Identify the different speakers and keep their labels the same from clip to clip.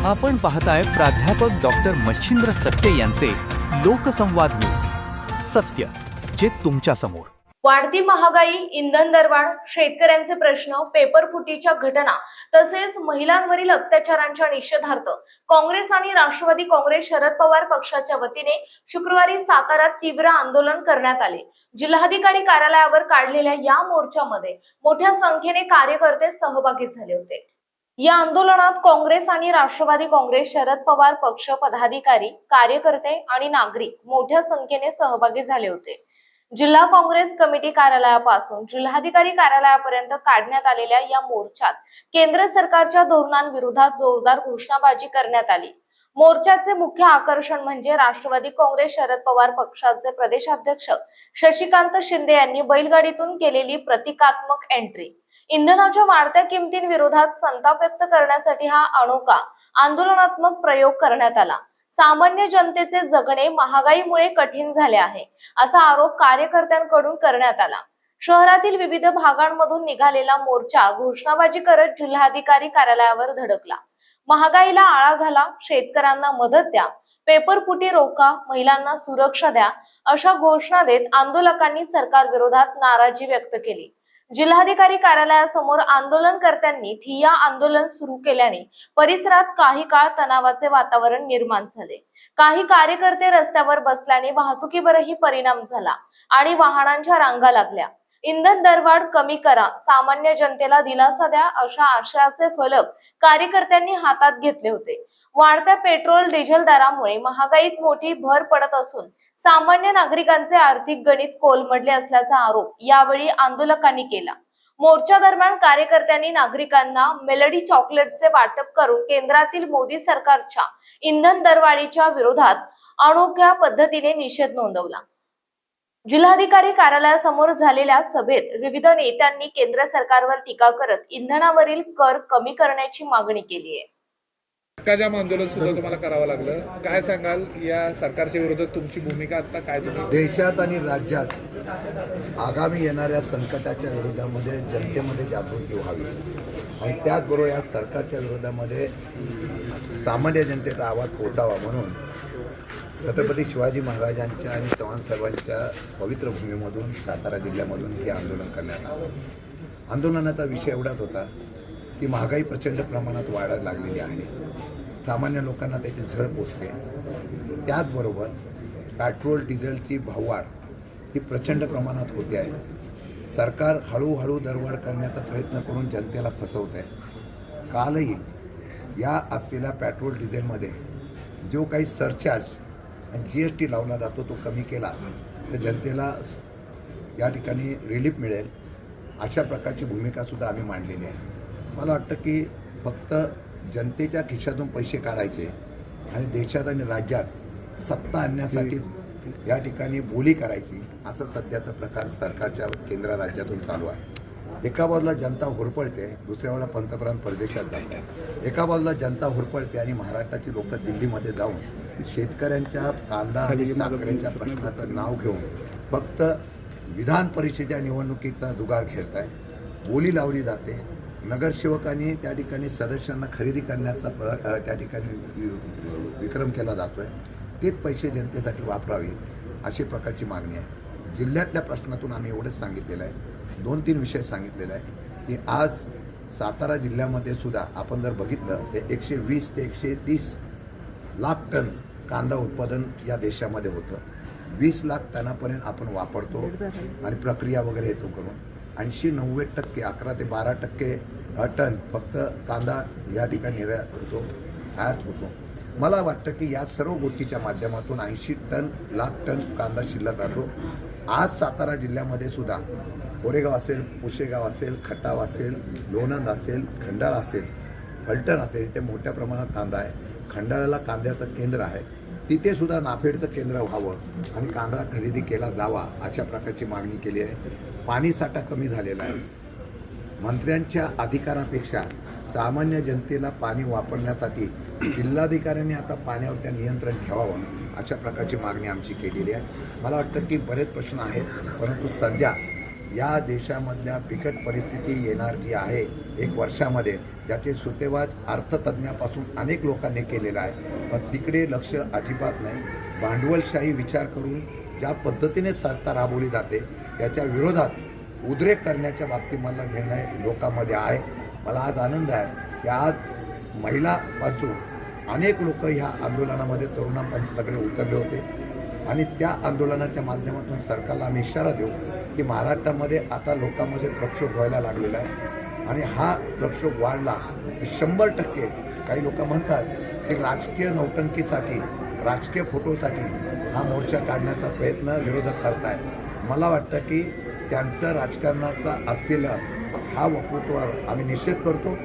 Speaker 1: आपण पाहताय प्राध्यापक डॉक्टर मच्छिंद्र सत्य यांचे लोकसंवाद न्यूज. सत्य जे तुमच्या समोर.
Speaker 2: वाढती महागाई, इंधन दरवाढ, शेतकऱ्यांचे प्रश्न, पेपरफुटीच्या घटना तसेच महिलांवरील अत्याचारांच्या निषेधार्थ काँग्रेस आणि राष्ट्रवादी काँग्रेस शरद पवार पक्षाच्या वतीने शुक्रवारी साताऱ्यात तीव्र आंदोलन करण्यात आले. जिल्हाधिकारी कार्यालयावर काढलेल्या या मोर्चामध्ये मोठ्या संख्येने कार्यकर्ते सहभागी झाले होते. या आंदोलनात काँग्रेस आणि राष्ट्रवादी काँग्रेस शरद पवार पक्ष पदाधिकारी, कार्यकर्ते आणि नागरिक मोठ्या संख्येने सहभागी झाले होते. जिल्हा काँग्रेस कमिटी कार्यालयापासून जिल्हाधिकारी कार्यालयापर्यंत काढण्यात आलेल्या या मोर्चात केंद्र सरकारच्या धोरणांविरोधात जोरदार घोषणाबाजी करण्यात आली. मोर्चाचे मुख्य आकर्षण म्हणजे राष्ट्रवादी काँग्रेस शरद पवार पक्षाचे प्रदेशाध्यक्ष शशिकांत शिंदे यांनी बैलगाडीतून केलेली प्रतिकात्मक एंट्री. इंधनाच्या वाढत्या किमतींविरोधात संताप व्यक्त करण्यासाठी हा अनोखा आंदोलनात्मक प्रयोग करण्यात आला. सामान्य जनतेचे जगणे महागाईमुळे कठीण झाले आहे असा आरोप कार्यकर्त्यांकडून करण्यात आला. शहरातील विविध भागांमधून निघालेला मोर्चा घोषणाबाजी करत जिल्हाधिकारी कार्यालयावर धडकला. महागाईला आळा घाला, शेतकऱ्यांना मदत द्या, पेपरफुटी रोखा, महिलांना सुरक्षा द्या अशा घोषणा देत आंदोलकांनी सरकार विरोधात नाराजी व्यक्त केली. जिल्हाधिकारी कार्यालयासमोर आंदोलनकर्त्यांनी ठिय्या आंदोलन सुरू केल्याने परिसरात काही काळ तणावाचे वातावरण निर्माण झाले. काही कार्यकर्ते रस्त्यावर बसल्याने वाहतुकीवरही परिणाम झाला आणि वाहनांच्या रांगा लागल्या. इंधन दरवाढ कमी करा, सामान्य जनतेला दिलासा द्या अशा आशयाचे फलक कार्यकर्त्यांनी हातात घेतले होते. वाढत्या पेट्रोल डिझेल दरामुळे महागाईत मोठी भर पडत असून सामान्य नागरिकांचे आर्थिक गणित कोलमडले असल्याचा आरोप यावेळी आंदोलकांनी केला. मोर्चा दरम्यान कार्यकर्त्यांनी नागरिकांना मेलडी चॉकलेटचे वाटप करून केंद्रातील मोदी सरकारच्या इंधन दरवाढीच्या विरोधात अनोख्या पद्धतीने निषेध नोंदवला. जिल्हाधिकारी कार्यालयासमोर झालेल्या सभेत विविध नेत्यांनी केंद्र सरकारवर टीका करत इंधनावरील कर कमी करण्याची मागणी केली आहे.
Speaker 3: चक्काजाम आंदोलन सुद्धा तुम्हाला करावं लागलं. काय सांगाल या सरकारच्या विरोधात तुमची भूमिका आता काय? तुम्ही
Speaker 4: देशात आणि राज्यात आगामी येणाऱ्या संकटाच्या विरोधामध्ये जनतेमध्ये जागृती व्हावी आणि त्याचबरोबर या सरकारच्या विरोधामध्ये सामान्य जनतेचा आवाज पोहोचावा म्हणून छत्रपती शिवाजी महाराजांच्या आणि चव्हाण साहेबांच्या पवित्र भूमीमधून सातारा जिल्ह्यामधून हे आंदोलन करण्यात आलं. आंदोलनाचा विषय एवढाच होता की महागाई प्रचंड प्रमाणात वाढायला लागलेली आहे. सामान्य लोकांना त्याची झळ पोचते. त्याचबरोबर पेट्रोल डिझेलची भाववाढ ही प्रचंड प्रमाणात होते आहे. सरकार हळूहळू दरवाढ करण्याचा प्रयत्न करून जनतेला फसवत आहे. कालही या असलेल्या पेट्रोल डिझेलमध्ये जो काही सरचार्ज आणि GST लावला जातो तो कमी केला तर जनतेला या ठिकाणी रिलीफ मिळेल अशा प्रकारची भूमिकासुद्धा आम्ही मांडलेली आहे. मला वाटतं की फक्त जनतेच्या खिशातून पैसे काढायचे आणि देशात आणि राज्यात सत्ता आणण्यासाठी या ठिकाणी बोली करायची असं सध्याचा प्रकार सरकारच्या केंद्र राज्यातून चालू आहे. एका बाजूला जनता हुरपळते, दुसऱ्या बाजूला पंतप्रधान परदेशात जातात. एका बाजूला जनता हुरपळते आणि महाराष्ट्राची लोक दिल्लीमध्ये जाऊन शेतकऱ्यांच्या कांदा आणि साखरेच्या प्रश्नाचं नाव घेऊन फक्त विधान परिषदेच्या निवडणुकीचा जुगार खेळत आहे. बोली लावली जाते. नगरसेवकांनी त्या ठिकाणी सदस्यांना खरेदी करण्याचा त्या ठिकाणी विक्रम केला जातो आहे. तेच पैसे जनतेसाठी वापरावे अशी प्रकारची मागणी आहे. जिल्ह्यातल्या प्रश्नातून आम्ही एवढंच सांगितलेलं आहे, 2-3 विषय सांगितलेला आहे की आज सातारा जिल्ह्यामध्ये सुद्धा आपण जर बघितलं तर 120 ते 130 लाख टन कांदा उत्पादन या देशामध्ये होतं. 20 लाख टनापर्यंत आपण वापरतो आणि प्रक्रिया वगैरे येतो करून 80-90%, 11 ते 12% टन फक्त कांदा या ठिकाणी निर्यात होतो, आयात होतो. मला वाटतं की या सर्व गोष्टीच्या माध्यमातून 80 लाख टन कांदा शिल्लक राहतो. आज सातारा जिल्ह्यामध्ये सुद्धा कोरेगाव असेल, पुशेगाव असेल, खटाव असेल, लोणंद असेल, खंडाळा असेल, फलटण असेल, इथे मोठ्या प्रमाणात कांदा आहे. खंडाळ्याला कांद्याचं केंद्र आहे, तिथे सुद्धा नाफेडचं केंद्र व्हावं आणि कांदा खरेदी केला जावा अशा प्रकारची मागणी केली आहे. पाणी साठा कमी झालेला आहे. मंत्र्यांच्या अधिकारापेक्षा सामान्य जनतेला पाणी वापरण्यासाठी जिल्हाधिकाऱ्यांनी आता पाण्यावर नियंत्रण ठेवावं अशा प्रकारची मागणी आमची केलेली आहे. मला वाटतं की बरेच प्रश्न आहेत, परंतु सध्या या देशामधल्या बिकट परिस्थिती येणार जी आहे एक वर्षामध्ये, ज्याचे सुतेवाज अर्थतज्ञापासून अनेक लोकांनी केलेला आहे, पण तिकडे लक्ष अजिबात नाही. भांडवलशाही विचार करून ज्या पद्धतीने सत्ता राबवली जाते त्याच्या विरोधात उद्रेक करण्याच्या बाबतीत मला निर्णय लोकांमध्ये आहे. मला आज आनंद आहे की आज महिलापासून अनेक लोक ह्या आंदोलनामध्ये तरुणांपासून सगळे उतरले होते आणि त्या आंदोलनाच्या माध्यमातून सरकारला आम्ही इशारा देऊ की महाराष्ट्रामध्ये आता लोकांमध्ये प्रक्षोभ व्हायला लागलेला आहे आणि हा प्रक्षोभ वाढला की 100% काही लोक म्हणतात की राजकीय नौटंकीसाठी, राजकीय फोटोसाठी हा मोर्चा काढण्याचा प्रयत्न विरोधक करत आहेत. मला वाटतं की त्यांचं राजकारणाचा असलेला हा वक्तृत्वावर आम्ही निषेध करतो.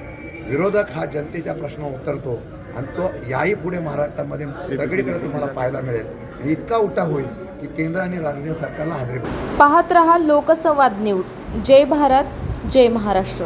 Speaker 4: विरोधक हा जनतेच्या प्रश्न उतरतो आणि तो याही पुढे महाराष्ट्रामध्ये सगळीकडे तुम्हाला पाहायला मिळेल. इतका उठा होईल की केंद्र आणि राज्य सरकारला हादरे.
Speaker 2: पाहत रहा लोकसंवाद न्यूज. जय भारत, जय महाराष्ट्र.